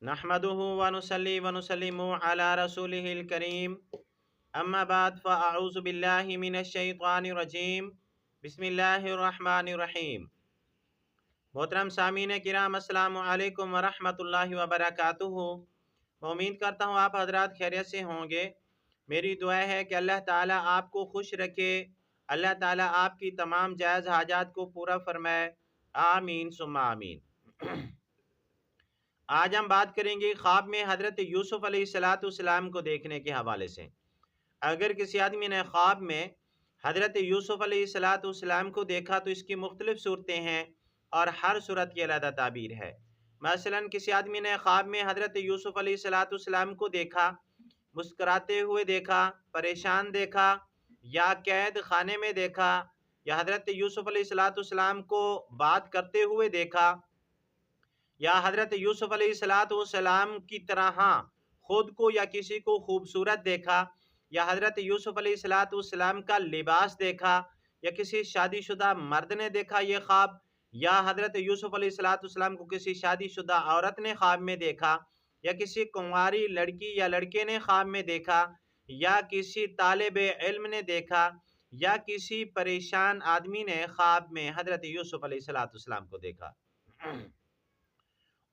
नहमदुहु व नुसल्ली व नुसल्लिमु अला रसूलिहिल करीम अम्मा बाद फ़अऊज़ु बिल्लाहि मिनश शैतानिर रजीम बिस्मिल्लाहिर रहमानिर रहीम। मोहतरम सामीन किराम अस्सलामु अलैकुम व रहमतुल्लाहि व बरकातुहू। मैं उम्मीद करता हूँ आप हजरात खैरियत से होंगे। मेरी दुआ है कि अल्लाह ताला आपको खुश रखे, अल्लाह ताला आपकी तमाम जायज़ हाजात को पूरा फरमाए। आमीन सुम्मा आमीन। आज हम बात करेंगे ख्वाब में हज़रत यूसुफ अलैहिस्सलाम को देखने के हवाले से। अगर किसी आदमी ने ख्वाब में हज़रत यूसुफ अलैहिस्सलाम को देखा तो इसकी मुख्तलिफ़ सूरतें हैं और हर सूरत की अलग ताबीर है। मसलन किसी आदमी ने ख्वाब में हज़रत यूसुफ अलैहिस्सलाम को देखा, मुस्कुराते हुए देखा, परेशान देखा, या कैद खाने में देखा, या हज़रत यूसुफ अलैहिस्सलाम को बात करते हुए देखा, या हज़रत यूसुफ अलैहिस्सलाम की तरह खुद को या किसी को खूबसूरत देखा, या हज़रत यूसुफ अलैहिस्सलाम का लिबास देखा, या किसी शादीशुदा मर्द ने देखा ये ख्वाब, या हज़रत यूसुफ अलैहिस्सलाम को किसी शादीशुदा औरत ने ख्वाब में देखा, या किसी कुंवारी लड़की या लड़के ने ख्वाब में देखा, या किसी तालिब इल्म ने देखा, या किसी परेशान आदमी ने ख्वाब में हज़रत यूसुफ अलैहिस्सलाम को देखा।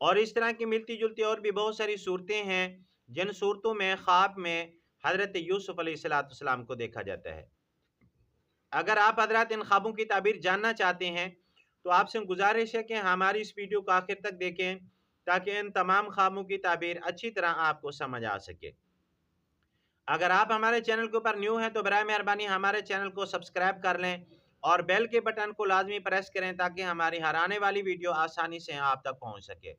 और इस तरह की मिलती जुलती और भी बहुत सारी सूरतें हैं जिन सूरतों में ख्वाब में हज़रत यूसुफ अलैहिस्सलाम को देखा जाता है। अगर आप हज़रात इन ख्वाबों की ताबीर जानना चाहते हैं तो आपसे गुजारिश है कि हमारी इस वीडियो को आखिर तक देखें ताकि इन तमाम ख्वाबों की ताबीर अच्छी तरह आपको समझ आ सके। अगर आप हमारे चैनल के ऊपर न्यू हैं तो बराए मेहरबानी हमारे चैनल को सब्सक्राइब कर लें और बेल के बटन को लाजमी प्रेस करें ताकि हमारी हर आने वाली वीडियो आसानी से आप तक पहुंच सके।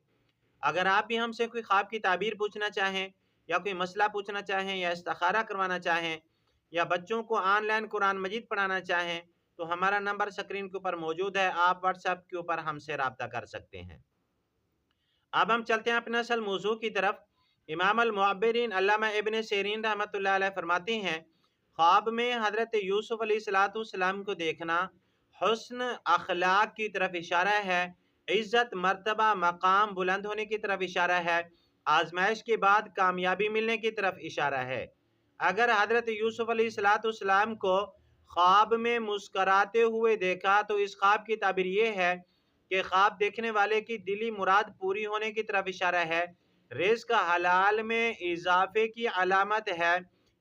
अगर आप भी हमसे कोई ख्वाब की ताबीर पूछना चाहें, या कोई मसला पूछना चाहें, या इस्तिखारा करवाना चाहें, या बच्चों को ऑनलाइन कुरान मजीद पढ़ाना चाहें तो हमारा नंबर स्क्रीन के ऊपर मौजूद है, आप व्हाट्सएप के ऊपर हमसे रब्ता कर सकते हैं। अब हम चलते हैं अपने असल मौजू की तरफ। इमाम अल-मुअब्बिरीन अल्लामा इब्न सीरीन रहमतुल्लाह अलैह फरमाते हैं, ख्वाब में हज़रत यूसुफ अलैहिस्सलाम को देखना हुस्न अखलाक की तरफ इशारा है, इज़्ज़त मर्तबा मकाम बुलंद होने की तरफ इशारा है, आजमाइश के बाद कामयाबी मिलने की तरफ इशारा है। अगर हज़रत यूसुफ अलैहिस्सलाम को ख्वाब में मुस्कराते हुए देखा तो इस ख्वाब की ताबीर ये है कि ख्वाब देखने वाले की दिली मुराद पूरी होने की तरफ इशारा है, रिज़्क़ हलाल में इजाफे की अलामत है,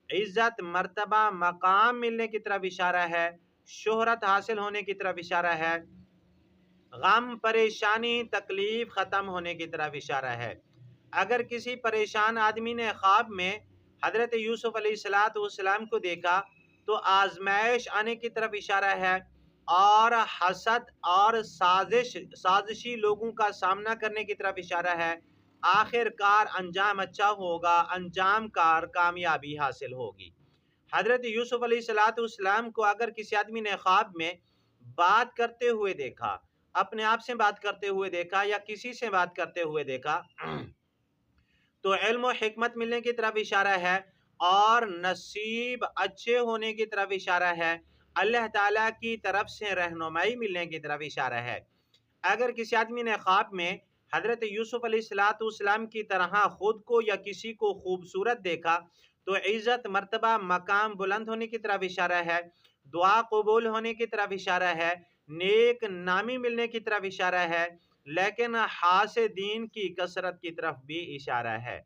इज़्ज़त मर्तबा मकाम मिलने की तरफ इशारा है, शोहरत हासिल होने की तरफ इशारा है, गम परेशानी तकलीफ ख़त्म होने की तरफ इशारा है। अगर किसी परेशान आदमी ने ख्वाब में हज़रत यूसुफ अलैहिस्सलाम को देखा तो आजमाइश आने की तरफ इशारा है और हसद और साजिशी लोगों का सामना करने की तरफ इशारा है। आखिरकार अंजाम अच्छा होगा, अंजाम कार कामयाबी हासिल होगी। हज़रत यूसुफ अलैहिस्सलाम को अगर किसी आदमी ने ख्वाब में बात करते हुए देखा, अपने आप से बात करते हुए देखा, या किसी से बात करते हुए देखा तो इल्म और हिकमत मिलने की तरफ इशारा है और नसीब अच्छे होने की तरफ इशारा है, अल्लाह ताला की तरफ से रहनुमाई मिलने की तरफ इशारा है। अगर किसी आदमी ने ख्वाब में हज़रत यूसुफ अलैहिस्सलाम की तरह खुद को या किसी को खूबसूरत देखा तो इज़्ज़त मर्तबा मकाम बुलंद होने की तरफ इशारा है, दुआ कबूल होने की तरफ इशारा है, नेक नामी मिलने की तरफ इशारा है, लेकिन हासिदीन की कसरत की तरफ भी इशारा है।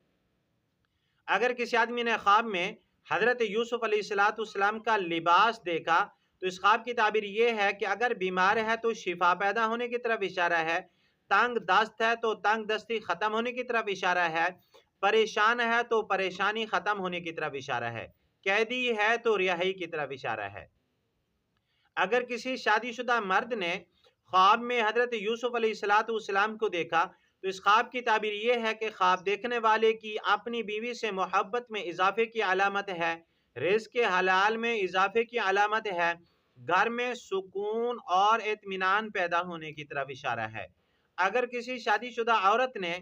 अगर किसी आदमी ने ख्वाब में हज़रत यूसुफ अलैहिस्सलाम का लिबास देखा तो इस ख्वाब की ताबीर ये है कि अगर बीमार है तो शिफा पैदा होने की तरफ इशारा है, तंग दस्त है तो तंग दस्ती ख़त्म होने की तरफ इशारा है, परेशान है तो परेशानी ख़त्म होने की तरफ इशारा है, कैदी है तो रिहाई की तरफ इशारा है। अगर किसी शादीशुदा मर्द ने ख्वाब में हज़रत यूसुफ अलैहिस्सलाम को देखा तो इस ख्वाब की ताबीर ये है कि ख्वाब देखने वाले की अपनी बीवी से मोहब्बत में इजाफे की अलामत है, रिज़्क़ के हलाल में इजाफे की अलामत है, घर में सुकून और इत्मीनान पैदा होने की तरफ इशारा है। अगर किसी शादीशुदा औरत ने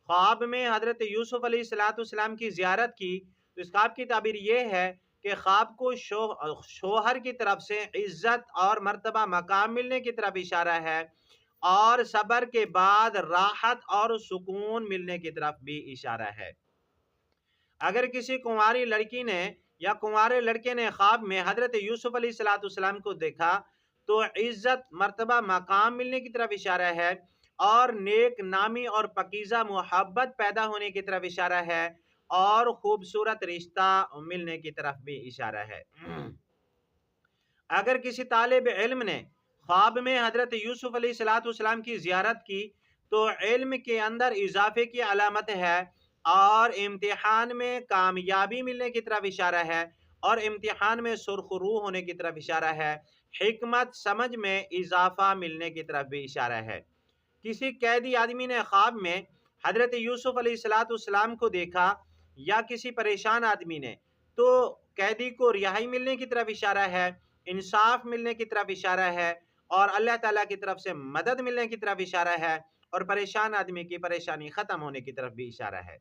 ख्वाब में हज़रत यूसुफ अलैहिस्सलाम की ज़ियारत की तो इस ख्वाब की ताबीर ये है कि ख्वाब को शोहर की तरफ से इज़्ज़त और मर्तबा मकाम मिलने की तरफ इशारा है اور صبر کے بعد راحت اور سکون ملنے کی طرف بھی اشارہ ہے۔ اگر کسی کنواری لڑکی نے یا کنوارے لڑکے نے خواب میں حضرت یوسف علیہ السلام کو دیکھا تو عزت، مرتبہ، مقام ملنے کی طرف اشارہ ہے، اور نیک نامی اور پاکیزہ محبت پیدا ہونے کی طرف اشارہ ہے، اور خوبصورت رشتہ ملنے کی طرف بھی اشارہ ہے۔ اگر کسی طالب علم نے خواب میں حضرت یوسف علیہ السلام کی زیارت کی تو علم کے اندر اضافے کی علامت ہے، اور امتحان میں کامیابی ملنے کی طرف اشارہ ہے، اور امتحان میں سرخ روح ہونے کی طرف اشارہ ہے، حکمت سمجھ میں اضافہ ملنے کی طرف بھی اشارہ ہے۔ کسی قیدی آدمی نے خواب میں حضرت یوسف علیہ السلام کو دیکھا یا کسی پریشان آدمی نے تو قیدی کو رہائی ملنے کی طرف اشارہ ہے، انصاف ملنے کی طرف اشارہ ہے، اور اللہ تعالیٰ کی طرف سے مدد ملنے کی طرف اشارہ ہے، اور پریشان آدمی کی پریشانی ختم ہونے کی طرف بھی اشارہ ہے۔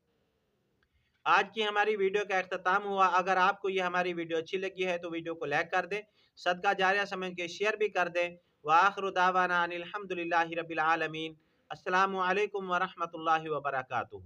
آج کی ہماری ویڈیو کا اختتام ہوا۔ اگر آپ کو یہ ہماری ویڈیو اچھی لگی ہے تو ویڈیو کو لائک کر دیں، صدقہ جاریہ سمجھ کے شیئر بھی کر دیں۔ وآخر دعوانا ان الحمدللہ رب العالمین۔ السلام علیکم ورحمۃ اللہ وبرکاتہ۔